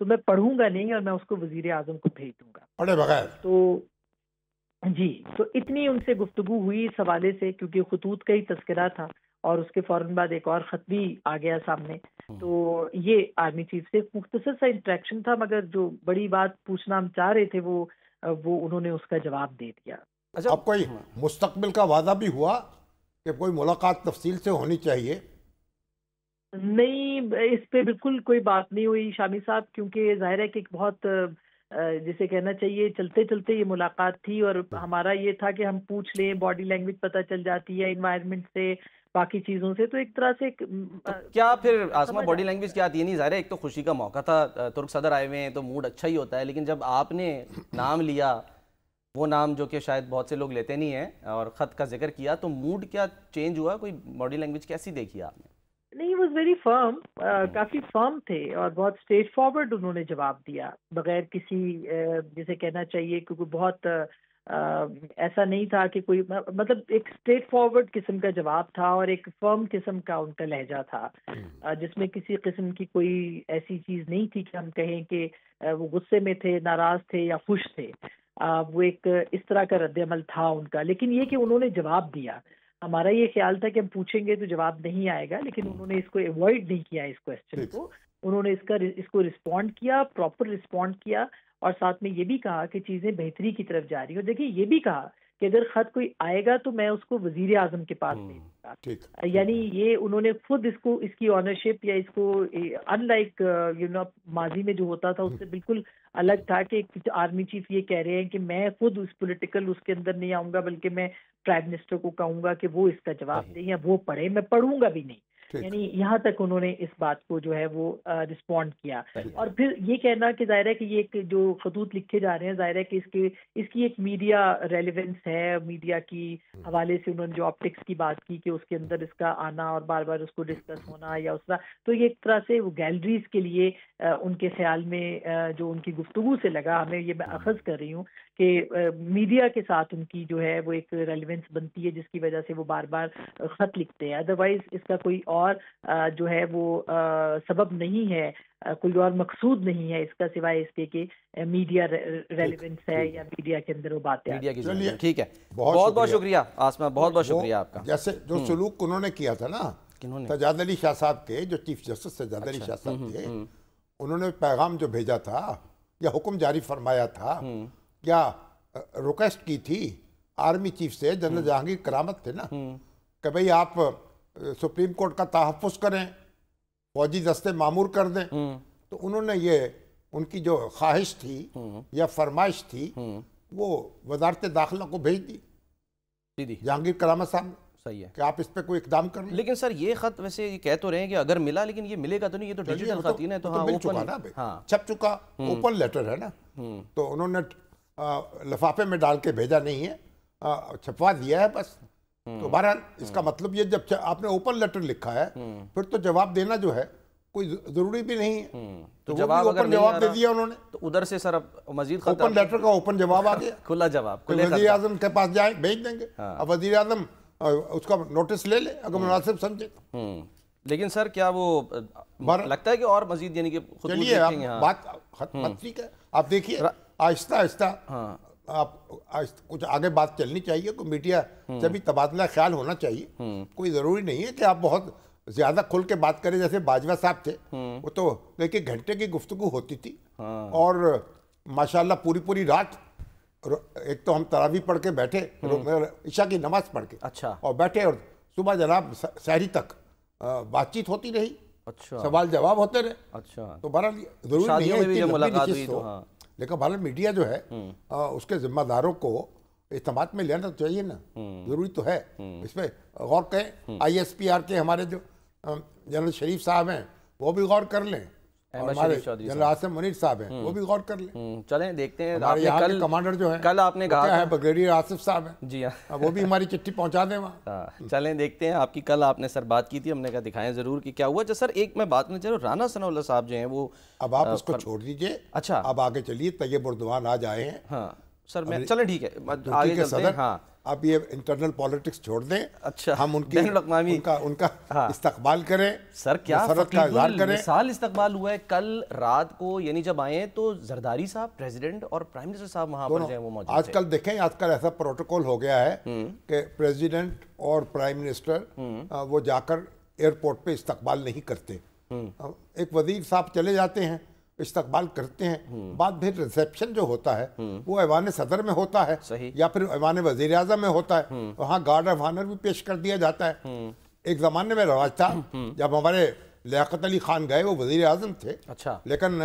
تو میں پڑھوں گا نہیں اور میں اس کو وزیر اعظم کو بھیج دوں گا پڑھے بغیر. تو جی تو اتنی ان سے گفتگو ہوئی اس حوالے سے، کیونکہ خطوط کا ہی تذکرہ تھا اور اس کے فوراً بعد ایک اور خط بھی آ گیا سامنے. تو یہ آرمی چیف سے مختصر سا انٹریکشن تھا، مگر جو بڑی بات پوچھنا ہم چاہ رہے تھے وہ انہوں نے اس کا جواب دے دیا. اب کوئی مستقبل کا وعدہ بھی ہوا کہ کوئی ملاقات تفصیل سے ہونی چاہیے؟ نہیں، اس پہ بالکل کوئی بات نہیں ہوئی شامی صاحب، کیونکہ ظاہر ہے کہ ایک بہت جسے کہنا چاہیے چلتے چلتے یہ ملاقات تھی، اور ہمارا یہ تھا کہ ہم پوچھ لیں، باڈی لینگویج پتہ چل جاتی ہے انوائرمنٹ سے، باقی چیزوں سے. تو ایک طرح سے کیا پھر آسما باڈی لینگویج کیا آتی ہے؟ نہیں ظاہر ہے ایک تو خوشی کا موقع تھا، ترک صدر آئے ہوئے ہیں تو موڈ اچھا ہی ہوتا ہے، لیکن جب آپ نے نام لیا، وہ نام جو کہ شاید بہت سے لوگ لیتے نہیں ہیں، اور خط کا ذکر کیا، تو موڈ کیا چینج ہوا؟ کوئی باڈی لینگویج کیسی دیکھی آپ نے؟ نہیں، واز ویری فرم، کافی فرم تھے اور بہت اسٹریٹ فارورڈ انہوں نے جواب دیا، بغیر کسی جسے کہنا چاہیے کیونکہ بہت ایسا نہیں تھا کہ کوئی، مطلب ایک اسٹریٹ فارورڈ قسم کا جواب تھا اور ایک فرم قسم کا ان کا لہجہ تھا، جس میں کسی قسم کی کوئی ایسی چیز نہیں تھی کہ ہم کہیں کہ وہ غصے میں تھے، ناراض تھے یا خوش تھے. وہ ایک اس طرح کا رد عمل تھا ان کا. لیکن یہ کہ انہوں نے جواب دیا. ہمارا یہ خیال تھا کہ ہم پوچھیں گے تو جواب نہیں آئے گا، لیکن انہوں نے اس کو ایوائڈ نہیں کیا، اس کویسچن کو. انہوں نے اس کو رسپونڈ کیا، پراپر رسپونڈ کیا، اور ساتھ میں یہ بھی کہا کہ چیزیں بہتری کی طرف جا رہی ہیں. اور دیکھیں یہ بھی کہا کہ اگر خط کوئی آئے گا تو میں اس کو وزیر اعظم کے پاس دے دوں گا. یعنی یہ انہوں نے خود اس کی آنرشپ یا اس کو ان لائک ماضی میں جو ہوتا تھا اس سے بالکل الگ تھا کہ آرمی چیف یہ کہہ رہے ہیں کہ میں خود اس پولیٹیکل اس کے اندر نہیں آؤں گا، بلکہ میں پرائم منسٹر کو کہوں گا کہ وہ اس کا جواب دیں یا وہ پڑھے، میں پڑھوں گا بھی نہیں. یعنی یہاں تک انہوں نے اس بات کو جو ہے وہ رسپونڈ کیا. اور پھر یہ کہنا کہ ظاہر ہے کہ یہ ایک جو خطوط لکھے جا رہے ہیں، ظاہر ہے کہ اس کی ایک میڈیا ریلیونس ہے، میڈیا کی حوالے سے انہوں نے جو آپٹکس کی بات کی کہ اس کے اندر اس کا آنا اور بار بار اس کو ڈسکس ہونا یا اس طرح، تو یہ ایک طرح سے وہ گیلریز کے لیے ان کے خیال میں جو ان کی گفتگو سے لگا، ہمیں یہ میں اخذ کر رہی ہوں کہ میڈیا کے ساتھ ان کی جو ہے وہ ایک ریلیونس بنتی ہے، جس کی وجہ سے وہ بار بار خط لکھتے ہیں. ادروائز اس کا کوئی اور جو ہے وہ سبب نہیں ہے، کوئی اور مقصود نہیں ہے اس کا، سوائے اس کے کہ میڈیا ریلیونس ہے یا میڈیا کے اندر وہ باتیں. ٹھیک ہے، بہت بہت شکریہ آسما، بہت بہت شکریہ آپ کا. جیسے جو سلوک انہوں نے کیا تھا نا سجاد علی شاہ صاحب کے، جو چیف جسٹس سجاد علی شاہ صاحب تھے، انہوں نے پیغام جو بھیجا تھا یا حکم جاری فرمایا تھا یا ریکویسٹ کی تھی آرمی چیف سے، جنرل جہانگیر کرامت تھے نا، کہ بھئی آپ سپریم کورٹ کا تحفظ کریں، فوجی دستے معمور کر دیں. تو انہوں نے یہ ان کی جو خواہش تھی یا فرمائش تھی وہ وزارت داخلہ کو بھیج دی جہانگیر کرامت صاحب. صحیح ہے کہ آپ اس پہ کوئی اقدام کر لیں. لیکن سر یہ خط ویسے یہ کہہ تو رہے ہیں کہ اگر ملا، لیکن یہ ملے گا تو نہیں، یہ تو ڈیجیٹل خطین ہے، تو ہاں مل چکا نا، چھپ چکا، اوپن لیٹر ہے نا. تو انہوں نے لفافے میں ڈال کے بھیجا نہیں ہے، چھپوا دیا ہے بس. تو بہرحال اس کا مطلب یہ جب آپ نے اوپن لیٹر لکھا ہے پھر تو جواب دینا جو ہے کوئی ضروری بھی نہیں ہے. تو جواب اگر جواب دے دیا انہوں نے، تو ادھر سے سر اب مزید خط، اوپن لیٹر کا اوپن جواب آ گیا، کھلا جواب، وزیر اعظم کے پاس جائیں بھیج دیں گے. اب وزیر اعظم اس کا نوٹس لے لے اگر مناسب سمجھے. لیکن سر کیا وہ لگتا ہے کہ اور مزید یعنی کہ چلیے بات ٹھیک ہے، آپ دیکھیے آہستہ آہستہ آپ کچھ آگے بات چلنی چاہیے، کوئی میڈیا سے بھی تبادلہ خیال ہونا چاہیے. کوئی ضروری نہیں ہے کہ آپ بہت زیادہ کھل کے بات کریں، جیسے باجوہ صاحب تھے، وہ تو ایک گھنٹے کی گفتگو ہوتی تھی اور ماشاءاللہ پوری رات. ایک تو ہم تراویح پڑھ کے بیٹھے، عشاء کی نماز پڑھ کے اور بیٹھے، اور صبح جناب سحری تک بات چیت ہوتی رہی، سوال جواب ہوتے رہے. تو بہرحال ضروری نہیں ہے، لیکن بھارت میڈیا جو ہے اس کے ذمہ داروں کو اعتماد میں لینا چاہیے نا، ضروری تو ہے. اس پہ غور کریں. آئی ایس پی آر کے ہمارے جو جنرل شریف صاحب ہیں وہ بھی غور کر لیں، ہمارے جنرل عاصم منیر صاحب ہیں وہ بھی غور کر لیں. چلیں دیکھتے ہیں ہمارے یہاں کے کمانڈر جو ہیں، کل آپ نے کہا ہے بریگیڈیئر آصف صاحب ہیں، جی ہاں، وہ بھی ہماری چٹھی پہنچا دیں وہاں. چلیں دیکھتے ہیں. آپ کی کل آپ نے سر بات کی تھی، ہم نے کہا دکھائیں ضرور کہ کیا ہوا. جو سر ایک میں بات کرنا چاہوں، رانا ثناء اللہ صاحب جو ہیں وہ، اب آپ اس کو چھوڑ دیجئے. اچھا اب آگے چلیے. طیب اردوان آج آئے ہیں. ہاں سر، میں چلیں ٹھیک ہے آگے چلتے ہیں. ہاں اب یہ انٹرنل پالیٹکس چھوڑ دیں, اچھا ہم ان کا استقبال کریں. سر کیا کریں. مثال استقبال ہوا ہے کل رات کو, یعنی جب آئے تو زرداری صاحب پریزیڈنٹ اور پرائم منسٹر صاحب وہاں پر جو وہ موجود تھے. آج کل دیکھیں, آج کل ایسا پروٹوکول ہو گیا ہے کہ پریزیڈنٹ اور پرائم منسٹر وہ جا کر ایئرپورٹ پہ استقبال نہیں کرتے. ایک وزیر صاحب چلے جاتے ہیں, استقبال کرتے ہیں, بعد پھر ریسیپشن جو ہوتا ہے وہ ایوان صدر میں ہوتا ہے یا پھر ایوان وزیر اعظم میں ہوتا ہے, وہاں گارڈ آف آنر بھی پیش کر دیا جاتا ہے. ایک زمانے میں رواج تھا, جب ہمارے لیاقت علی خان گئے, وہ وزیر اعظم تھے, لیکن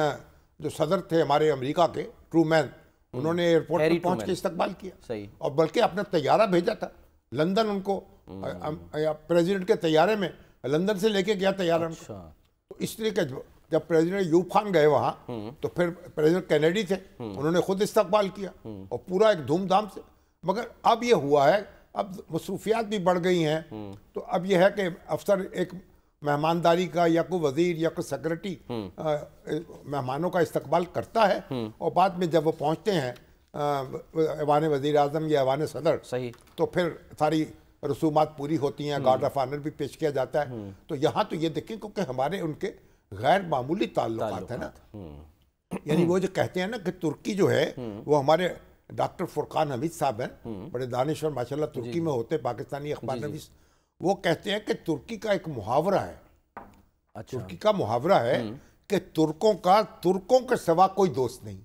جو صدر تھے ہمارے امریکہ کے, ٹرومین, انہوں نے ایئرپورٹ پہ پہنچ کے استقبال کیا, اور بلکہ اپنا طیارہ بھیجا تھا لندن, ان کو پریزیڈنٹ کے طیارے میں لندن سے لے کے گیا طیارہ. تو اس طرح کے جب پریزیڈنٹ ایوب خان گئے وہاں تو پھر پریزیڈنٹ کینیڈی تھے, انہوں نے خود استقبال کیا اور پورا ایک دھوم دھام سے. مگر اب یہ ہوا ہے, اب مصروفیات بھی بڑھ گئی ہیں, تو اب یہ ہے کہ افسر ایک مہمانداری کا یا کوئی وزیر یا کوئی سیکرٹری مہمانوں کا استقبال کرتا ہے, اور بعد میں جب وہ پہنچتے ہیں ایوان وزیر اعظم یا ایوان صدر, تو پھر ساری رسومات پوری ہوتی ہیں, گارڈ آف آنر بھی پیش کیا جاتا ہے. تو یہاں تو یہ دیکھیں کیونکہ ہمارے ان کے غیر معمولی تعلقات ہیں نا. یعنی وہ جو کہتے ہیں نا کہ ترکی جو ہے, وہ ہمارے ڈاکٹر فرقان حمید صاحب ہیں, بڑے دانشور ماشاءاللہ, ترکی میں ہوتے, پاکستانی اخبار نویس, وہ کہتے ہیں کہ ترکی کا ایک محاورہ ہے, ترکی کا محاورہ ہے کہ ترکوں کے سوا کوئی دوست نہیں.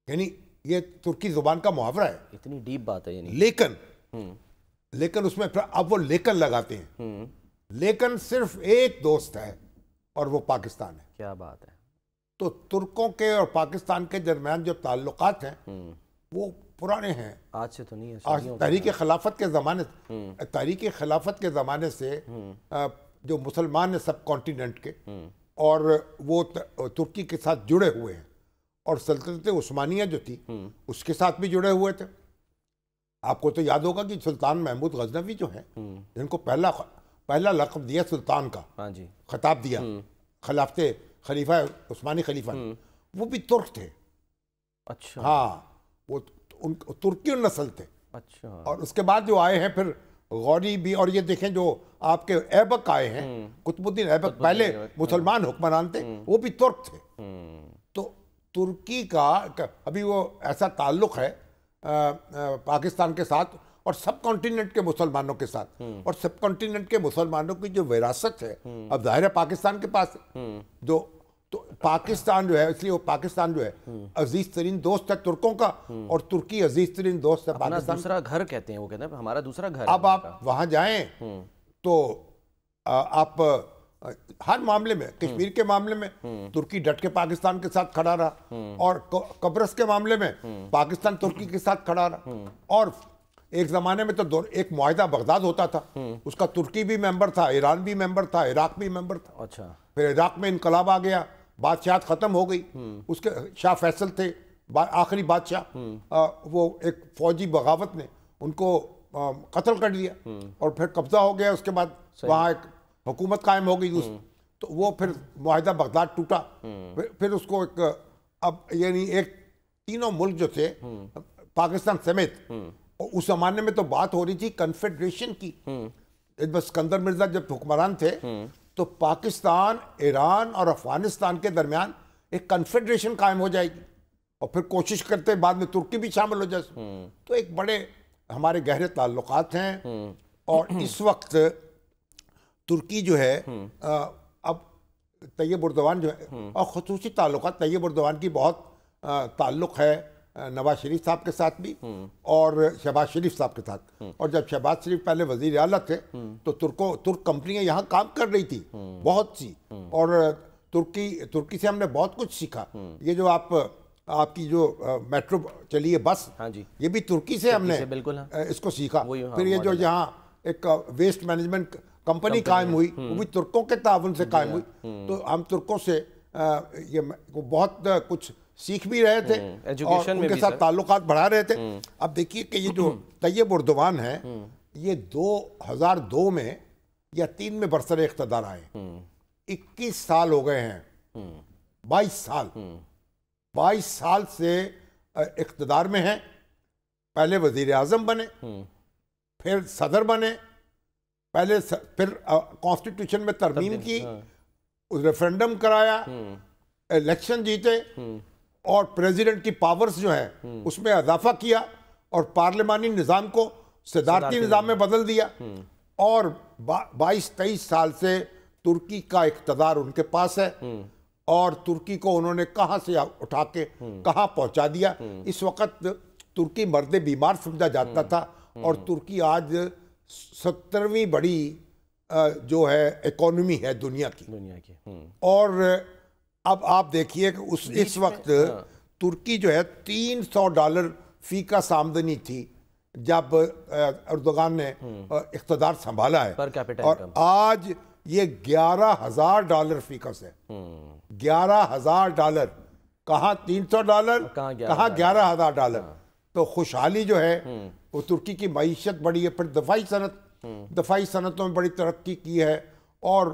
یعنی یہ ترکی زبان کا محاورہ ہے. اتنی ڈیپ بات ہے. لیکن اس میں اب وہ لیکن لگاتے ہیں, لیکن صرف ایک دوست ہے اور وہ پاکستان ہے. کیا بات ہے. تو ترکوں کے اور پاکستان کے درمیان جو تعلقات ہیں وہ پرانے ہیں, آج سے تو نہیں ہے. تحریک خلافت کے زمانے سے جو مسلمان ہیں سب کانٹیننٹ کے, اور وہ ترکی کے ساتھ جڑے ہوئے ہیں, اور سلطنت عثمانیہ جو تھی اس کے ساتھ بھی جڑے ہوئے تھے. آپ کو تو یاد ہوگا کہ سلطان محمود غزنوی جو ہیں, جن کو پہلا لقب دیا سلطان کا, خطاب دیا خلافت خلیفہ عثمانی خلیفہ, وہ بھی ترک تھے. اچھا. ہاں, وہ ترکی نسل تھے. اچھا. اور اس کے بعد جو آئے ہیں پھر غوری بھی, اور یہ دیکھیں جو آپ کے ایبک آئے ہیں, قطب الدین ایبک پہلے مسلمان حکمران تھے, وہ بھی ترک تھے. تو ترکی کا ابھی وہ ایسا تعلق ہے پاکستان کے ساتھ اور سب کانٹیننٹ کے مسلمانوں کے ساتھ, اور سب کانٹیننٹ کے مسلمانوں کی جو وراثت ہے اب ظاہر ہے پاکستان کے پاس ہے. تو پاکستان جو ہے, اس لیے وہ پاکستان جو ہے عزیز ترین دوست ہے ترکوں کا, اور ترکی عزیز ترین دوست ہے پاکستان. دوسرا گھر کہتے ہیں, وہ کہتے ہیں ہمارا دوسرا گھر. اب آپ وہاں جائیں تو آپ ہر معاملے میں, کشمیر کے معاملے میں ترکی ڈٹ کے پاکستان کے ساتھ کھڑا رہا, اور قبرص کے معاملے میں پاکستان ترکی کے ساتھ کھڑا رہا. اور ایک زمانے میں تو ایک معاہدہ بغداد ہوتا تھا, اس کا ترکی بھی ممبر تھا, ایران بھی ممبر تھا, عراق بھی ممبر تھا. اچھا. پھر عراق میں انقلاب آ گیا, بادشاہت ختم ہو گئی. اس کے شاہ فیصل تھے آخری بادشاہ, وہ ایک فوجی بغاوت نے ان کو قتل کر دیا, اور پھر قبضہ ہو گیا. اس کے بعد وہاں ایک حکومت قائم ہو گئی, تو وہ پھر معاہدہ بغداد ٹوٹا. پھر اس کو ایک اب یعنی ایک تینوں ملک جو تھے پاکستان سمیت, اس زمانے میں تو بات ہو رہی تھی کنفیڈریشن کی. اسکندر مرزا جب حکمران تھے تو پاکستان, ایران اور افغانستان کے درمیان ایک کنفیڈریشن قائم ہو جائے گی, اور پھر کوشش کرتے بعد میں ترکی بھی شامل ہو جائے. تو ایک بڑے ہمارے گہرے تعلقات ہیں. اور اس وقت ترکی جو ہے اب طیب اردوان جو ہے, اور خصوصی تعلقات طیب اردوان کی بہت تعلق ہے نواز شریف صاحب کے ساتھ بھی اور شہباز شریف صاحب کے ساتھ. اور جب شہباز شریف پہلے وزیر اعلیٰ تھے تو ترک کمپنیاں یہاں کام کر رہی تھی بہت سی, اور ترکی سے ہم نے بہت کچھ سیکھا. یہ جو آپ کی جو میٹرو چلی ہے بس, یہ بھی ترکی سے ہم نے اس کو سیکھا. پھر یہ جو یہاں ایک ویسٹ مینجمنٹ کمپنی قائم ہوئی, وہ بھی ترکوں کے تعاون سے قائم ہوئی. تو ہم ترکوں سے یہ بہت کچھ سیکھ بھی رہے تھے اور ان کے ساتھ تعلقات بڑھا رہے تھے. اب دیکھیے کہ یہ جو طیب اردوان ہے, یہ 2002 میں یا 3 میں برسر اقتدار آئے, 21 سال ہو گئے ہیں, 22 سال سے اقتدار میں ہیں. پہلے وزیر اعظم بنے، پھر صدر بنے، پھر کانسٹیٹیوشن میں ترمیم کی، ریفرنڈم کرایا، الیکشن جیتے، اور پریزیڈنٹ کی پاورز جو ہیں اس میں اضافہ کیا، اور پارلیمانی نظام کو صدارتی نظام میں بدل دیا، اور 22-23 سال سے ترکی کا اقتدار ان کے پاس ہے، اور ترکی کو انہوں نے کہاں سے اٹھا کے کہاں پہنچا دیا۔ اس وقت ترکی مرد بیمار سمجھا جاتا تھا، اور ترکی آج 17ویں بڑی جو ہے اکانومی ہے دنیا کی۔ اور اب آپ دیکھیے کہ اس وقت ترکی جو ہے $300 فی کا آمدنی تھی جب اردوغان نے اقتدار سنبھالا ہے، اور آج یہ $11,000 فی کس ہے۔ $11,000، کہاں $300، کہاں $11,000۔ تو خوشحالی جو ہے وہ ترکی کی معیشت بڑی ہے۔ پھر دفاعی صنعتوں میں بڑی ترقی کی ہے، اور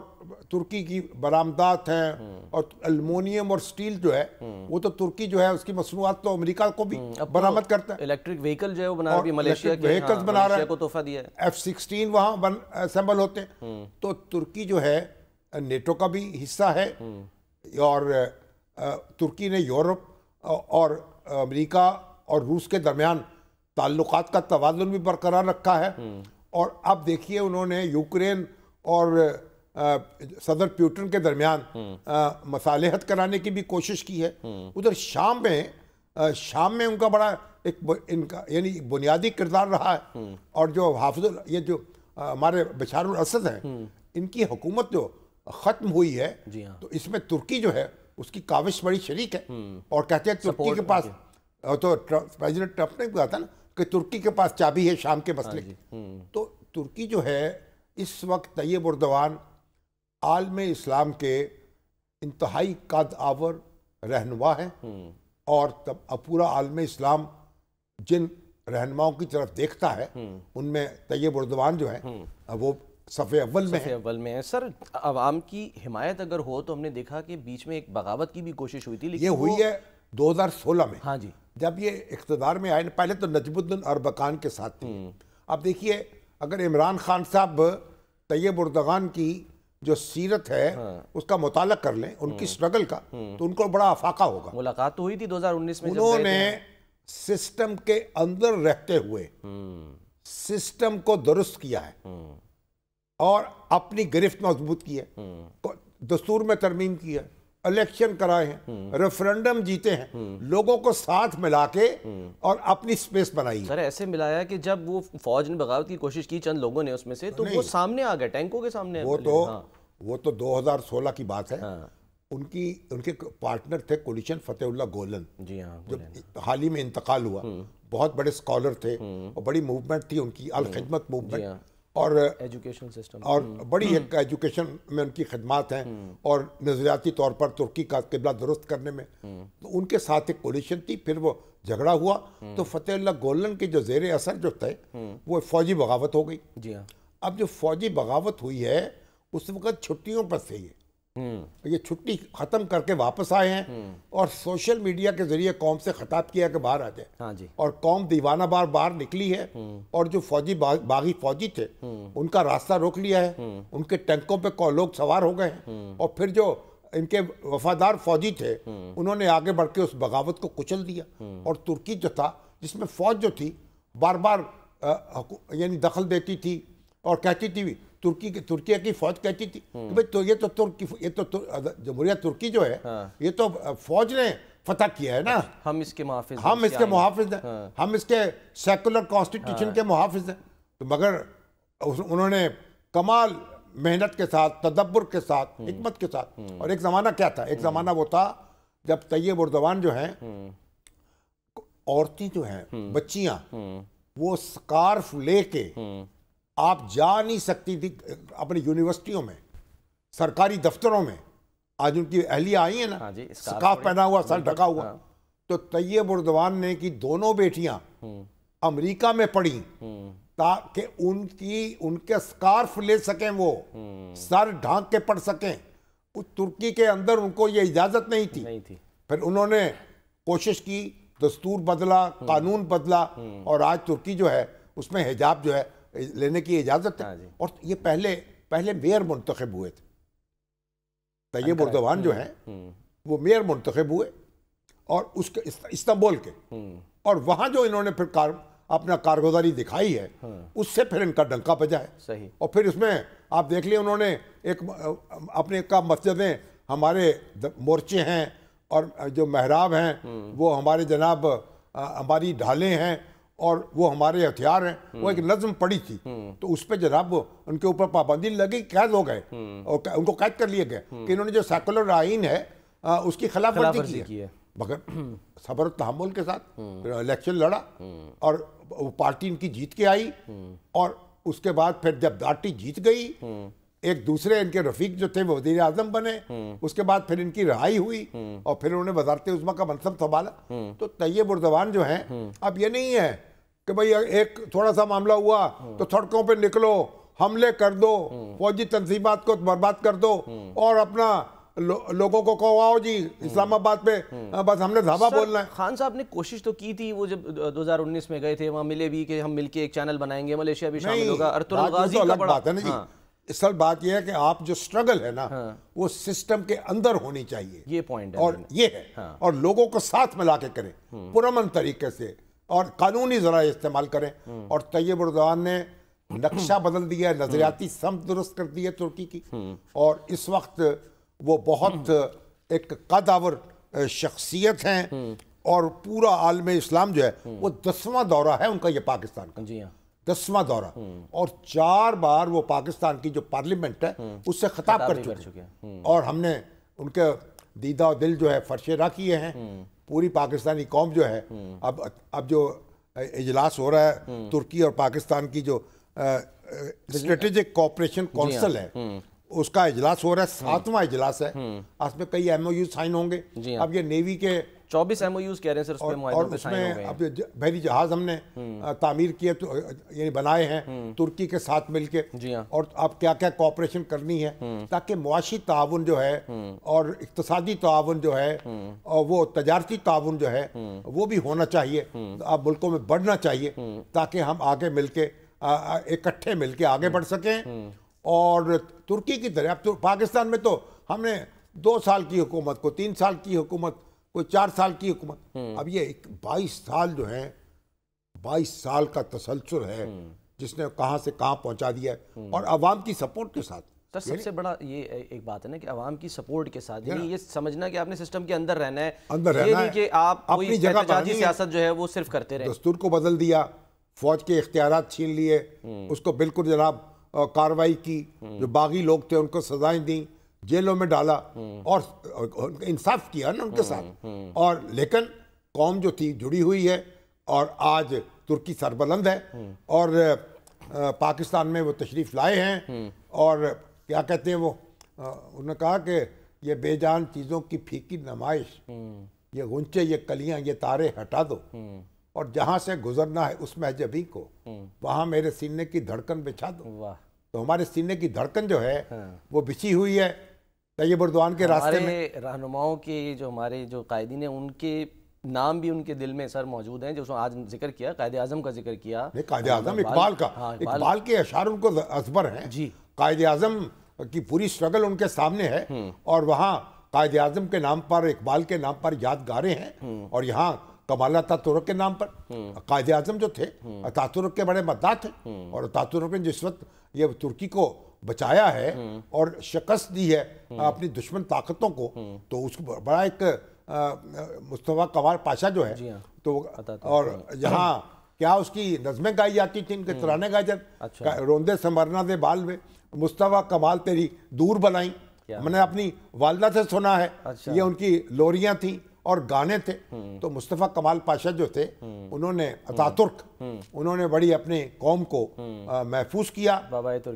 ترکی کی برآمدات ہیں، اور المونیم اور سٹیل جو ہے وہ تو ترکی جو ہے اس کی مصنوعات تو امریکہ کو بھی برآمد کرتا ہے۔ الیکٹرک وہیکل جو ہے وہ بنا رہا ہے، ملیشیا کے وہیکلز بنا رہا ہے، کو تحفہ دیا ہے، F-16 وہاں اسمبل ہوتے ہیں۔ تو ترکی جو ہے نیٹو کا بھی حصہ ہے، اور ترکی نے یورپ اور امریکہ اور روس کے درمیان تعلقات کا توازن بھی برقرار رکھا ہے۔ اور اب دیکھیے انہوں نے یوکرین اور صدر پیوٹن کے درمیان مصالحت کرانے کی بھی کوشش کی ہے۔ ادھر شام میں ان کا بڑا ان کا یعنی بنیادی کردار رہا ہے، اور جو یہ جو ہمارے بشار الاسد ہیں، ان کی حکومت جو ختم ہوئی ہے، تو اس میں ترکی جو ہے اس کی کاوش بڑی شریک ہے، اور کہتے ہیں ترکی کے پاس، تو پریزیڈنٹ ٹرمپ نے کہا تھا نا کہ ترکی کے پاس چابی ہے شام کے مسئلے کی۔ تو ترکی جو ہے اس وقت طیب اردوان عالم اسلام کے انتہائی قد آور رہنما ہیں، اور پورا عالم اسلام جن رہنماؤں کی طرف دیکھتا ہے ان میں طیب اردوان جو ہے وہ صفحے اول میں ہے۔ سر، عوام کی حمایت اگر ہو تو ہم نے دیکھا کہ بیچ میں ایک بغاوت کی بھی کوشش ہوئی تھی، لیکن یہ ہوئی ہے 2016 میں۔ ہاں جی، جب یہ اقتدار میں آئے، پہلے تو نجم الدین اربکان کے ساتھ تھی۔ اب دیکھیے اگر عمران خان صاحب طیب اردوغان کی جو سیرت ہے اس کا مطالعہ کر لیں، ان کی سٹرگل کا، تو ان کو بڑا افاقہ ہوگا۔ ملاقات تو ہوئی تھی 2019 میں، انہوں نے سسٹم کے اندر رہتے ہوئے سسٹم کو درست کیا ہے، اور اپنی گرفت مضبوط کی ہے، دستور میں ترمیم کی ہے، الیکشن کرائے ہیں، ریفرنڈم جیتے ہیں، لوگوں کو ساتھ ملا کے اور اپنی سپیس بنائی۔ سر ایسے ملایا کہ جب وہ فوج نے بغاوت کی کوشش کی چند لوگوں نے اس میں سے، تو وہ سامنے آ گئے، ٹینکوں کے سامنے۔ وہ تو 2016 کی بات ہے۔ ان کے پارٹنر تھے کولیشن فتح اللہ گولن، جو حال ہی میں انتقال ہوا، بہت بڑے اسکالر تھے، اور بڑی موومنٹ تھی ان کی، الخدمت موومنٹ، اور ایجوکیشن سسٹم، اور بڑی ایک ایجوکیشن میں ان کی خدمات ہیں، اور نظریاتی طور پر ترکی کا قبلہ درست کرنے میں، تو ان کے ساتھ ایک کولیشن تھی۔ پھر وہ جھگڑا ہوا تو فتح اللہ گولن کے جو زیر اثر جو تھے وہ فوجی بغاوت ہو گئی۔ اب جو فوجی بغاوت ہوئی ہے اس وقت چھٹیوں پر تھے، یہ چھٹی ختم کر کے واپس آئے ہیں، اور سوشل میڈیا کے ذریعے قوم سے خطاب کیا کہ باہر آ جائے، اور قوم دیوانہ بار باہر نکلی ہے، اور جو فوجی باغی فوجی تھے ان کا راستہ روک لیا ہے، ان کے ٹینکوں پہ لوگ سوار ہو گئے ہیں، اور پھر جو ان کے وفادار فوجی تھے انہوں نے آگے بڑھ کے اس بغاوت کو کچل دیا۔ اور ترکی جو تھا، جس میں فوج جو تھی بار بار یعنی دخل دیتی تھی، اور کہتی تھی ترکیہ کی فوج کہتی تھی کہ یہ تو جمہوریہ ترکی جو ہے یہ تو فوج نے فتح کیا ہے نا، ہم اس کے محافظ ہیں، ہم اس کے سیکولر کانسٹیٹیوشن کے محافظ ہیں۔ تو مگر انہوں نے کمال محنت کے ساتھ، تدبر کے ساتھ، حکمت کے ساتھ، اور ایک زمانہ کیا تھا، ایک زمانہ وہ تھا جب طیب اردوان جو ہیں، عورتیں جو ہیں، بچیاں، وہ سکارف لے کے آپ جا نہیں سکتی تھی اپنی یونیورسٹیوں میں، سرکاری دفتروں میں۔ آج ان کی اہلیہ آئی ہیں نا، سکارف پہنا ہوا، سر ڈھکا ہوا۔ تو طیب اردوان نے کی دونوں بیٹیاں امریکہ میں پڑھی تاکہ ان کے سکارف لے سکیں، وہ سر ڈھانک کے پڑھ سکیں۔ ترکی کے اندر ان کو یہ اجازت نہیں تھی۔ پھر انہوں نے کوشش کی دستور بدلا، قانون بدلا، اور آج ترکی جو ہے اس میں حجاب جو ہے لینے کی اجازت ہے. اور یہ پہلے میئر منتخب ہوئے تھے. طیب اردوان جو ہیں وہ میئر منتخب ہوئے اور اس کے استنبول کے، اور وہاں جو انہوں نے پھر اپنا کارگزاری دکھائی ہے اس سے پھر ان کا ڈنکا بجا ہے. صحیح. اور پھر اس میں آپ دیکھ لیں انہوں نے ایک اپنے کا مسجدیں ہمارے مورچے ہیں اور جو محراب ہیں وہ ہمارے جناب ہماری ڈھالیں ہیں اور وہ ہمارے ہتھیار ہیں، وہ ایک نظم پڑی تھی. تو اس پہ جناب ان کے اوپر پابندی لگی، قید ہو گئے اور ان کو قید کر لیے گئے کہ انہوں نے جو سیکولر آئین ہے اس کی خلاف ورزی کی ہے. مگر صبر و تحمل کے ساتھ پھر الیکشن لڑا اور وہ پارٹی ان کی جیت کے آئی، اور اس کے بعد پھر جب پارٹی جیت گئی ایک دوسرے ان کے رفیق جو تھے وہ وزیر اعظم بنے، اس کے بعد پھر ان کی رہائی ہوئی اور پھر انہوں نے وزارت عظمیٰ کا منصب سنبھالا. تو طیب اردوان جو ہیں اب یہ نہیں ہے کہ بھئی ایک تھوڑا سا معاملہ ہوا تو سڑکوں پہ نکلو، حملے کر دو، فوجی تنظیمات کو برباد کر دو اور اپنا لوگوں کو کہو آؤ جی اسلام آباد پہ بس ہم نے دھاوا بولنا ہے. خان صاحب نے کوشش تو کی تھی، وہ جب 2019 میں گئے تھے وہاں ملے بھی کہ ہم مل کے ایک چینل بنائیں گے، ملیشیا بھی شامل ہوگا. ارطغرل غازی کا بڑا بات ہے نا جی. اصل بات یہ ہے کہ آپ جو سٹرگل ہے نا وہ سسٹم کے اندر ہونی چاہیے، یہ پوائنٹ ہے. اور یہ ہے اور لوگوں کو ساتھ ملا کے کریں پرامن طریقے سے اور قانونی ذرائع استعمال کریں. اور طیب اردوان نے نقشہ بدل دیا ہے، نظریاتی سمت درست کر دی ہے ترکی کی، اور اس وقت وہ بہت ایک قدآور شخصیت ہیں. اور پورا عالم اسلام جو ہے وہ 10واں دورہ ہے ان کا یہ پاکستان کا. جی ہاں 10واں دورہ، اور 4 بار وہ پاکستان کی جو پارلیمنٹ ہے اس سے خطاب کر چکے ہیں. اور ہم نے ان کے دیدہ و دل جو ہے فرش راہ کیے ہیں. پوری پاکستانی قوم جو ہے اب جو اجلاس ہو رہا ہے ترکی اور پاکستان کی جو اسٹریٹجک کوآپریشن کونسل ہے اس کا اجلاس ہو رہا ہے، 7واں اجلاس ہے. اس میں کئی ایم او یو سائن ہوں گے. اب یہ نیوی کے 24 ایم او یوز کہہ رہے ہیں سر، اس پہ معاہدوں پہ سائن ہو گئے ہیں. اب بحری جہاز ہم نے تعمیر کیے یعنی بنائے ہیں ترکی کے ساتھ مل کے. اور اب کیا کیا کوآپریشن کرنی ہے تاکہ معاشی تعاون جو ہے اور اقتصادی تعاون جو ہے اور وہ تجارتی تعاون جو ہے وہ بھی ہونا چاہیے، اب ملکوں میں بڑھنا چاہیے تاکہ ہم آگے مل کے اکٹھے مل کے آگے بڑھ سکیں. اور ترکی کی طرح اب پاکستان میں تو ہم نے 2 سال کی حکومت کو 3 سال کی حکومت کوئی 4 سال کی حکومت، اب یہ 22 سال جو ہیں 22 سال کا تسلسل ہے جس نے کہاں سے کہاں پہنچا دیا ہے، اور عوام کی سپورٹ کے ساتھ. سر سب سے بڑا یہ ایک بات ہے نا کہ عوام کی سپورٹ کے ساتھ، یعنی یہ سمجھنا کہ آپ نے سسٹم کے اندر رہنا ہے، یہ نہیں کہ آپ کوئی احتجاجی سیاست جو ہے وہ صرف کرتے رہے. دستور کو بدل دیا، فوج کے اختیارات چھین لیے، اس کو بالکل جناب کاروائی کی، جو باغی لوگ تھے ان کو سزائیں دیں، جیلوں میں ڈالا اور انصاف کیا نا ان کے ساتھ. اور لیکن قوم جو تھی جڑی ہوئی ہے اور آج ترکی سربلند ہے اور پاکستان میں وہ تشریف لائے ہیں. اور کیا کہتے ہیں وہ انہوں نے کہا کہ یہ بے جان چیزوں کی پھیکی نمائش، یہ غنچے یہ کلیاں یہ تارے ہٹا دو، اور جہاں سے گزرنا ہے اس مہجبی کو وہاں میرے سینے کی دھڑکن بچھا دو. تو ہمارے سینے کی دھڑکن جو ہے وہ بچھی ہوئی ہے طیب اردوان کے راستے میں. ہمارے رہنماؤں کے جو ہمارے جو قائدین ہیں ان کے نام بھی ان کے دل میں سر موجود ہیں، جو آج ذکر کیا قائد اعظم کا ذکر کیا. قائد اعظم اقبال کا، اقبال کے اشعار ان کو ازبر ہیں. جی قائد اعظم کی پوری اسٹرگل ان کے سامنے ہے، اور وہاں قائد اعظم کے نام پر اقبال کے نام پر یادگاریں ہیں، اور یہاں کمال اتاتورک کے نام پر قائد اعظم جو تھے اتاتورک کے بڑے مداح تھے. اور اتاتورک نے جس وقت یہ ترکی کو بچایا ہے اور شکست دی ہے اپنی دشمن طاقتوں کو، تو اس کو بڑا ایک مصطفیٰ کمال پاشا جو ہے تو، اور یہاں کیا اس کی نظمیں گائی جاتی تھیں، ان کے ترانے گائے جاتے، روندے سمرنا دے بال میں مصطفیٰ کمال تیری دور بنائیں. میں نے اپنی والدہ سے سنا ہے، یہ ان کی لوریاں تھیں اور گانے تھے. تو مصطفیٰ کمال پاشا جو تھے انہوں نے اتاترک انہوں نے بڑی اپنے قوم کو محفوظ کیا،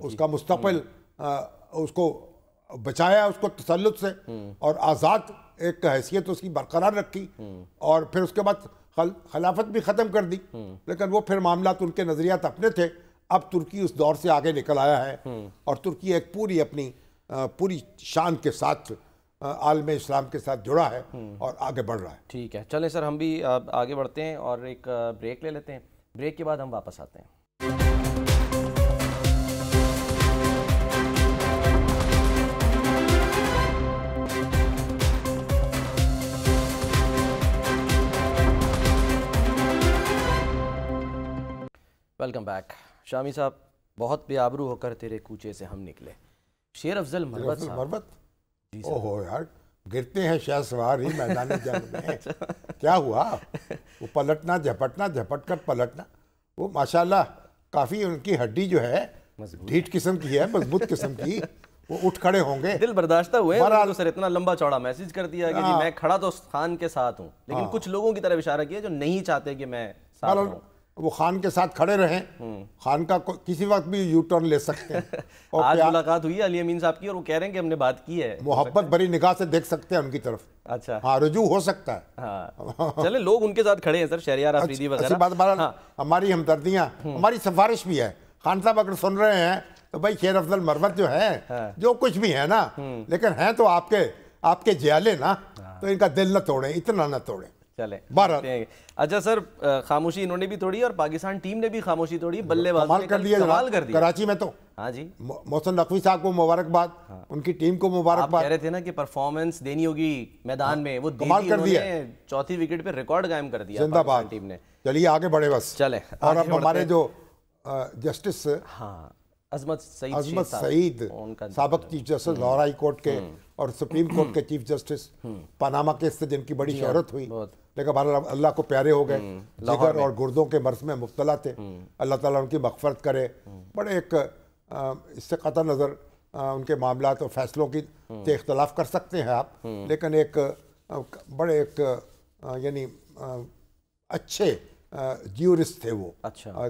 اس کا مستقبل اس کو بچایا اس کو تسلط سے، اور آزاد ایک حیثیت اس کی برقرار رکھی. اور پھر اس کے بعد خلافت بھی ختم کر دی، لیکن وہ پھر معاملات ان کے نظریات اپنے تھے. اب ترکی اس دور سے آگے نکل آیا ہے اور ترکی ایک پوری اپنی پوری شان کے ساتھ عالم اسلام کے ساتھ جڑا ہے اور آگے بڑھ رہا ہے. ٹھیک ہے، چلیں سر ہم بھی آگے بڑھتے ہیں اور ایک بریک لے لیتے ہیں. بریک کے بعد ہم واپس آتے ہیں. Welcome back. شامی صاحب، بہت بے آبرو ہو کر تیرے کوچے سے ہم نکلے. شیر افضل مربت صاحب. اوہو یار، گرتے ہیں شاہ سوار ہی میدان جنگ میں. کیا ہوا؟ وہ پلٹنا جھپٹنا، جھپٹ کر پلٹنا. وہ ماشاءاللہ کافی ان کی ہڈی جو ہے ڈھیٹ قسم کی ہے، مضبوط قسم کی. وہ اٹھ کھڑے ہوں گے. دل برداشتہ ہوئے سر، اتنا لمبا چوڑا میسج کر دیا کہ جی میں کھڑا تو خان کے ساتھ ہوں، لیکن کچھ لوگوں کی طرف اشارہ کیا جو نہیں چاہتے کہ میں ساتھ ہوں. وہ خان کے ساتھ کھڑے رہیں. خان کا کسی وقت بھی یو ٹرن لے سکتے ہیں. آج ملاقات ہوئی علی امین صاحب کی اور وہ کہہ رہے ہیں کہ ہم نے بات کی ہے. محبت بھری نگاہ سے دیکھ سکتے ہیں ان کی طرف. اچھا، ہاں، رجوع ہو سکتا ہے. ہاں چلیں، لوگ ان کے ساتھ کھڑے ہیں سر، شہریار آفریدی وغیرہ. ہماری ہمدردیاں، ہماری سفارش بھی ہے. خان صاحب اگر سن رہے ہیں تو بھائی شیر افضل مربت جو ہے، جو کچھ بھی ہے نا، لیکن ہیں تو آپ کے جیالے نا، تو ان کا دل نہ توڑیں، اتنا نہ توڑیں. چلیں. اچھا سر، خاموشی انہوں نے بھی توڑی اور پاکستان ٹیم نے بھی خاموشی توڑی. بلے بازی نے کمال کر دیا کراچی میں. تو ہاں جی، محسن نقوی صاحب کو مبارکباد، ان کی ٹیم کو مبارکباد. آپ کہہ رہے تھے نا کہ پرفارمنس دینی ہوگی میدان میں، وہ کمال کر دیا. چوتھی وکٹ پہ ریکارڈ قائم کر دیا زندہ باد ٹیم نے. چلیے آگے بڑھے بس. چلیں. اور اب ہمارے جو جسٹس عظمت سعید، سابق chief justice Lahore high court کے اور سپریم کورٹ کے چیف جسٹس، پاناما کیس سے جن کی بڑی شہرت ہوئی، لیکن اللہ کو پیارے ہو گئے، جگر اور گردوں کے مرض میں مبتلا تھے. اللہ تعالیٰ ان کی مغفرت کرے. بڑے ایک اس سے قطع نظر ان کے معاملات اور فیصلوں کی اختلاف کر سکتے ہیں آپ، لیکن ایک بڑے ایک یعنی اچھے جیورسٹ تھے وہ.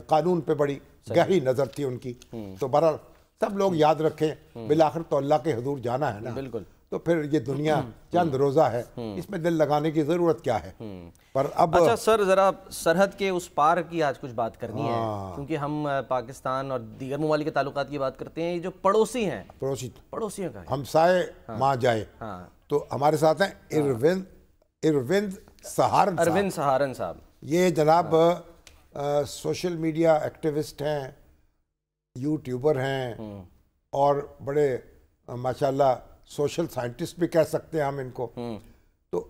قانون پہ بڑی گہری نظر تھی ان کی. تو بہرحال سب لوگ یاد رکھیں، بالآخر تو اللہ کے حضور جانا ہے نا. بالکل. تو پھر یہ دنیا چند روزہ ہے، اس میں دل لگانے کی ضرورت کیا ہے. پر اب اچھا سر، ذرا سرحد کے اس پار کی آج کچھ بات کرنی ہے، کیونکہ ہم پاکستان اور دیگر ممالک کے تعلقات کی بات کرتے ہیں. جو پڑوسی ہیں، پڑوسیوں کا ہمسائے ماں جائے، تو ہمارے ساتھ ہیں اروند سہارن صاحب. یہ جناب سوشل میڈیا ایکٹیوسٹ ہیں، یوٹیوبر ہیں، اور بڑے ماشاءاللہ سوشل سائنٹسٹ بھی کہہ سکتے ہیں ہم ان کو. تو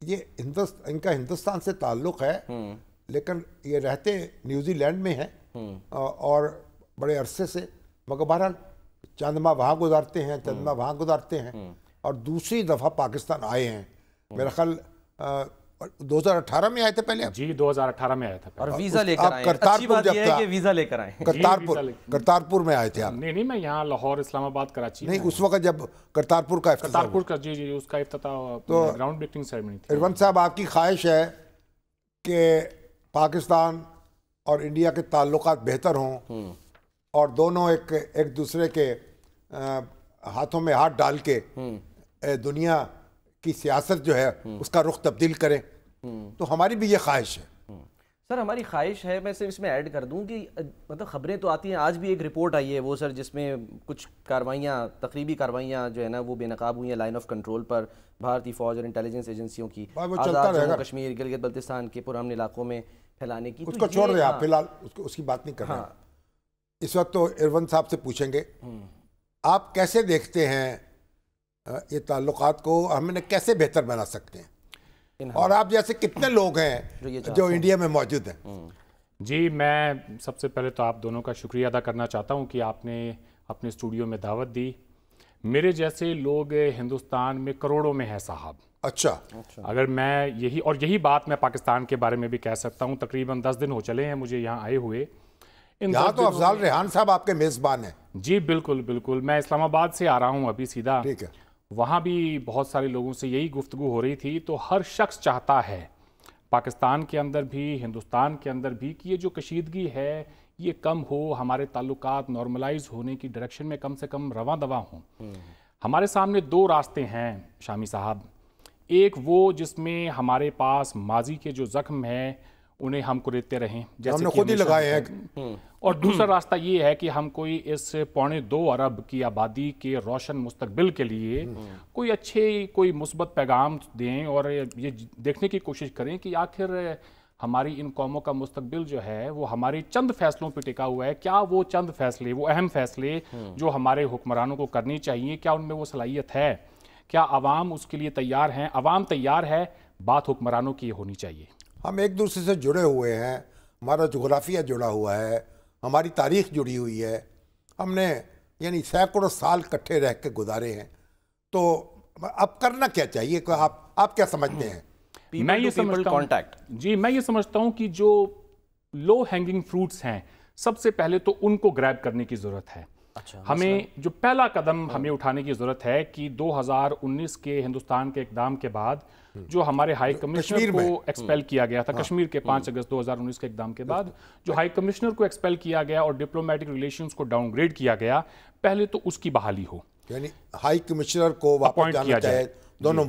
یہ ان کا ہندوستان سے تعلق ہے، لیکن یہ رہتے نیوزی لینڈ میں ہیں اور بڑے عرصے سے، مگر بہرحال چند ماہ وہاں گزارتے ہیں، چند ماہ وہاں گزارتے ہیں، اور دوسری دفعہ پاکستان آئے ہیں. میرا خیال 2018 میں آئے تھے پہلے. جی 2018 میں آئے تھے اور ویزا لے کر آئے. اچھی بات یہ ہے کہ ویزا لے کر آئے. کرتارپور میں آئے تھے آپ؟ نہیں میں یہاں لاہور، اسلام آباد، کراچی. نہیں، اس وقت جب کرتارپور کا جی اس کا افتتاح، تو گراؤنڈ بریکنگ سیریمنی تھی. اروند صاحب، آپ کی خواہش ہے کہ پاکستان اور انڈیا کے تعلقات بہتر ہوں اور دونوں ایک دوسرے کے ہاتھوں میں ہاتھ ڈال کے دنیا کی سیاست جو ہے اس کا رخ تبدیل کریں. تو ہماری بھی یہ خواہش ہے. سر ہماری خواہش ہے، میں صرف اس میں ایڈ کر دوں کہ مطلب خبریں تو آتی ہیں. آج بھی ایک رپورٹ آئی ہے وہ سر، جس میں کچھ تقریبی کاروائیاں جو ہے نا وہ بے نقاب ہوئی ہیں لائن آف کنٹرول پر بھارتی فوج اور انٹیلیجنس ایجنسیوں کی، آزاد جموں کشمیر، گلگت بلتستان کے پرامن علاقوں میں پھیلانے کی. اس کو چھوڑ دیں آپ، فی الحال اس کی بات نہیں کر رہے. اس وقت تو اروند صاحب سے پوچھیں گے، آپ کیسے دیکھتے ہیں یہ تعلقات کو، ہم انہیں کیسے بہتر بنا سکتے ہیں، اور آپ جیسے کتنے لوگ ہیں جو انڈیا میں موجود ہیں؟ جی میں سب سے پہلے تو آپ دونوں کا شکریہ ادا کرنا چاہتا ہوں کہ آپ نے اپنے اسٹوڈیو میں دعوت دی. میرے جیسے لوگ ہندوستان میں کروڑوں میں ہیں صاحب. اچھا. اگر میں یہی بات میں پاکستان کے بارے میں بھی کہہ سکتا ہوں. تقریباً 10 دن ہو چلے ہیں مجھے یہاں آئے ہوئے. یہاں تو افضال ریحان صاحب آپ کے میزبان ہیں. جی بالکل بالکل. میں اسلام آباد سے آ رہا ہوں ابھی سیدھا. ٹھیک ہے. وہاں بھی بہت سارے لوگوں سے یہی گفتگو ہو رہی تھی. تو ہر شخص چاہتا ہے پاکستان کے اندر بھی، ہندوستان کے اندر بھی، کہ یہ جو کشیدگی ہے یہ کم ہو، ہمارے تعلقات نارملائز ہونے کی ڈائریکشن میں کم سے کم رواں دواں ہوں. ہمارے سامنے 2 راستے ہیں شامی صاحب. ایک وہ جس میں ہمارے پاس ماضی کے جو زخم ہیں انہیں ہم کو دیتے رہیں جیسے ہم نے خود ہی لگائے ہیں. اور دوسرا راستہ یہ ہے کہ ہم کوئی اس 2.25 ارب کی آبادی کے روشن مستقبل کے لیے کوئی اچھے کوئی مثبت پیغام دیں اور یہ دیکھنے کی کوشش کریں کہ آخر ہماری ان قوموں کا مستقبل جو ہے وہ ہماری چند فیصلوں پہ ٹکا ہوا ہے. کیا وہ چند فیصلے، وہ اہم فیصلے جو ہمارے حکمرانوں کو کرنی چاہیے، کیا ان میں وہ صلاحیت ہے؟ کیا عوام اس کے لیے تیار ہیں؟ عوام تیار ہے، بات حکمرانوں کی ہونی چاہیے. ہم ایک دوسرے سے جڑے ہوئے ہیں، ہمارا جغرافیہ جڑا ہوا ہے، ہماری تاریخ جڑی ہوئی ہے، ہم نے یعنی سینکڑوں سال کٹھے رہ کے گزارے ہیں. تو اب کرنا کیا چاہیے؟ آپ کیا سمجھتے ہیں؟ میں یہ سمجھتا ہوں کہ جو لو ہینگنگ فروٹس ہیں سب سے پہلے تو ان کو گریب کرنے کی ضرورت ہے. ہمیں جو پہلا قدم ہمیں اٹھانے کی ضرورت ہے کہ 2019 کے ہندوستان کے اقدام کے بعد جو ہمارے ہائی کمشنر کو ایکسپیل کیا گیا تھا کشمیر کے 5 اگست 2019 کے اقدام کے بعد، جو ہائی کمشنر کو ایکسپیل کیا گیا اور ڈپلومیٹک ریلیشنز کو ڈاؤن گریڈ کیا گیا، پہلے تو اس کی بحالی ہو. یعنی ہائی کمشنر کو واپس جانا چاہے دونوں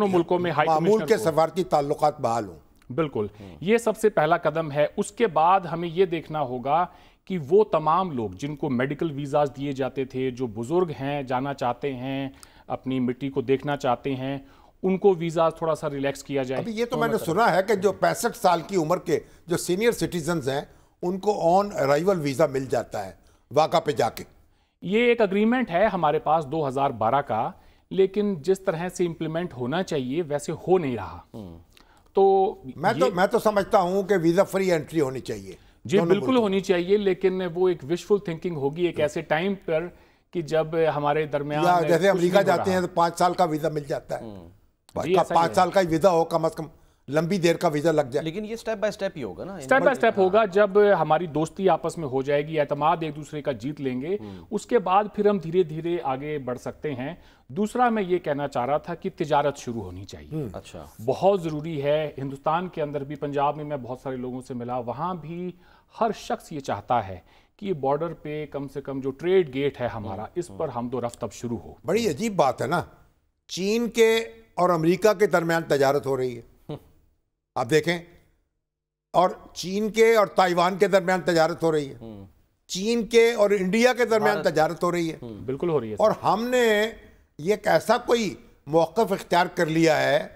ملکوں میں ہائی معمول کے سفارتی تعلقات بحال ہوں. بالکل، یہ سب سے پہلا قدم ہے. اس کے بعد ہمیں یہ دیکھنا ہوگا کہ وہ تمام لوگ جن کو میڈیکل ویزاز دیے جاتے تھے، جو بزرگ ہیں، جانا چاہتے ہیں، اپنی مٹی کو دیکھنا چاہتے ہیں، ان کو ویزاز تھوڑا سا ریلیکس کیا جائے. ابھی یہ تو میں نے سنا ہے کہ جو 65 سال کی عمر کے جو سینئر سٹیزنز ہیں ان کو آن ارائیول ویزا مل جاتا ہے واقع پہ جا کے. یہ ایک اگریمنٹ ہے ہمارے پاس 2012 کا، لیکن جس طرح سے امپلیمنٹ ہونا چاہیے ویسے ہو نہیں رہا. تو میں تو سمجھتا ہوں کہ ویزا فری انٹری ہونی چاہیے. جی بالکل ہونی چاہیے، لیکن وہ ایک وشفل تھنکنگ ہوگی ایک ایسے ٹائم پر کہ جب ہمارے درمیان جیسے امریکہ جاتے ہیں تو 5 سال کا ویزا مل جاتا ہے. 5 سال کا ویزا ہو، کم از کم لمبی دیر کا ویزا لگ جائے. لیکن یہ سٹیپ بائی سٹیپ ہی ہوگا نا، سٹیپ بائی سٹیپ ہوگا. جب ہماری دوستی آپس میں ہو جائے گی، اعتماد ایک دوسرے کا جیت لیں گے، اس کے بعد پھر ہم دھیرے دھیرے آگے بڑھ سکتے ہیں. دوسرا میں یہ کہنا چاہ رہا تھا کہ تجارت شروع ہونی چاہیے. اچھا، بہت ضروری ہے. ہندوستان کے اندر بھی، پنجاب میں بہت سارے لوگوں سے ملا، وہاں بھی ہر شخص یہ چاہتا ہے کہ یہ بارڈر پہ کم سے کم جو ٹریڈ گیٹ ہے ہمارا، اس پر ہم دو رفت اب شروع ہو. بڑی عجیب بات ہے نا، چین کے اور امریکہ کے درمیان تجارت ہو رہی ہے، آپ دیکھیں، اور چین کے اور تائیوان کے درمیان تجارت ہو رہی ہے، چین کے اور انڈیا کے درمیان تجارت ہو رہی ہے. بالکل ہو رہی ہے. اور ہم نے یہ ایک ایسا کوئی موقف اختیار کر لیا ہے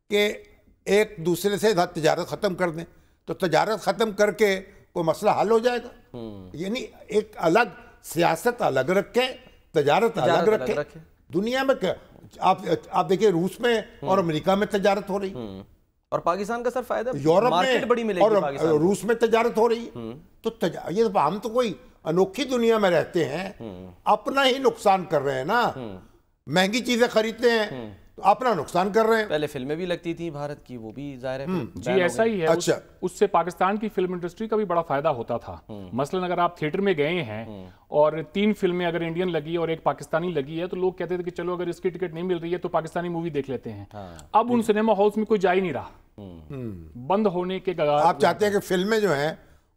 کہ ایک دوسرے سے تجارت ختم کر دیں، تو تجارت ختم کر کے کوئی مسئلہ حل ہو جائے گا. یعنی ایک الگ سیاست الگ رکھے، تجارت الگ رکھے. دنیا میں آپ دیکھیں، روس میں اور امریکہ میں تجارت ہو رہی، اور پاکستان کا سر فائدہ یورپ میں اور روس میں تجارت ہو رہی ہے. تو یہ ہم تو کوئی انوکھی دنیا میں رہتے ہیں، اپنا ہی نقصان کر رہے ہیں نا. مہنگی چیزیں خریدتے ہیں تو اپنا نقصان کر رہے ہیں. پہلے فلمیں بھی لگتی تھیں بھارت کی، وہ بھی ظاہر ہے جی ایسا ہی ہے. اچھا، اس سے پاکستان کی فلم انڈسٹری کا بھی بڑا فائدہ ہوتا تھا. مثلا اگر آپ تھیٹر میں گئے ہیں اور 3 فلمیں اگر انڈین لگی اور ایک پاکستانی لگی ہے، تو لوگ کہتے تھے کہ چلو اگر اس کی ٹکٹ نہیں مل رہی ہے تو پاکستانی مووی دیکھ لیتے ہیں. اب ان سنیما ہالز میں کوئی جا ہی نہیں رہا، بند ہونے کے کگار. آپ چاہتے ہیں کہ فلمیں جو ہیں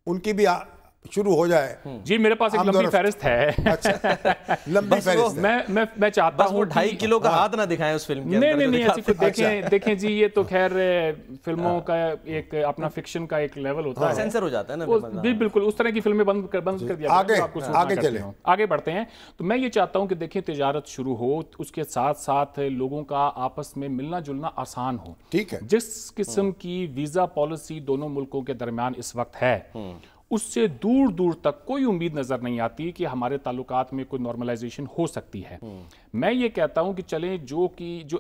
ان کی بھی شروع ہو جائے؟ جی میرے پاس ایک لمبی فہرست ہے. لمبی فہرست. میں چاہتا ہوں 2.5 کلو کا ہاتھ نہ دکھائیں اس فلم کے. نہیں ایسی کچھ دیکھیں جی، یہ تو خیر فلموں کا ایک اپنا فکشن کا ایک لیول ہوتا ہے، سینسر ہو جاتا ہے نا. بالکل اس طرح کی فلمیں بند کر دیا. آگے بڑھتے ہیں. تو میں یہ چاہتا ہوں کہ دیکھیں تجارت شروع ہو، اس کے ساتھ ساتھ لوگوں کا آپس میں ملنا جلنا آسان ہو. ٹھیک ہے. جس قسم کی ویزا پالیسی دونوں ملکوں کے درمیان اس وقت ہے، اس سے دور دور تک کوئی امید نظر نہیں آتی کہ ہمارے تعلقات میں کوئی نارملائزیشن ہو سکتی ہے. میں یہ کہتا ہوں کہ چلیں جو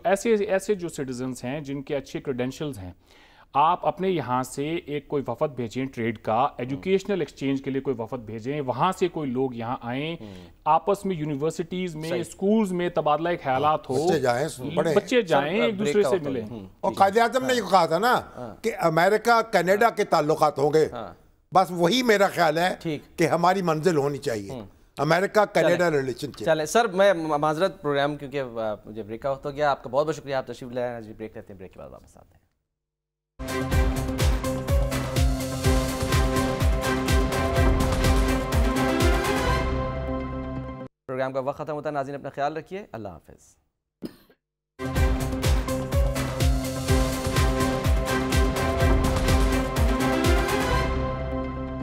ایسے جو سٹیزنز ہیں جن کے اچھے کریڈینشلز ہیں، آپ اپنے یہاں سے ایک کوئی وفد بھیجیں ٹریڈ کا، ایجوکیشنل ایکسچینج کے لیے کوئی وفد بھیجیں، وہاں سے کوئی لوگ یہاں آئیں، آپس میں یونیورسٹیز میں، اسکولز میں تبادلہ خیالات ہو، بچے جائیں ایک دوسرے سے ملیں. اور قائد اعظم نے یہ کہا تھا نا کہ امریکہ کینیڈا کے تعلقات ہوں گے، بس وہی میرا خیال ہے کہ ہماری منزل ہونی چاہیے، امریکہ کینیڈا ریلیشن. چلیں سر، میں معذرت پروگرام کیونکہ مجھے بریک کا وقت ہو گیا. آپ کا بہت بہت شکریہ، آپ تشریف لائے. آج بریک لیتے ہیں، بریک کے بعد واپس آتے ہیں. پروگرام کا وقت ختم ہوتا ہے. ناظرین اپنا خیال رکھیے. اللہ حافظ.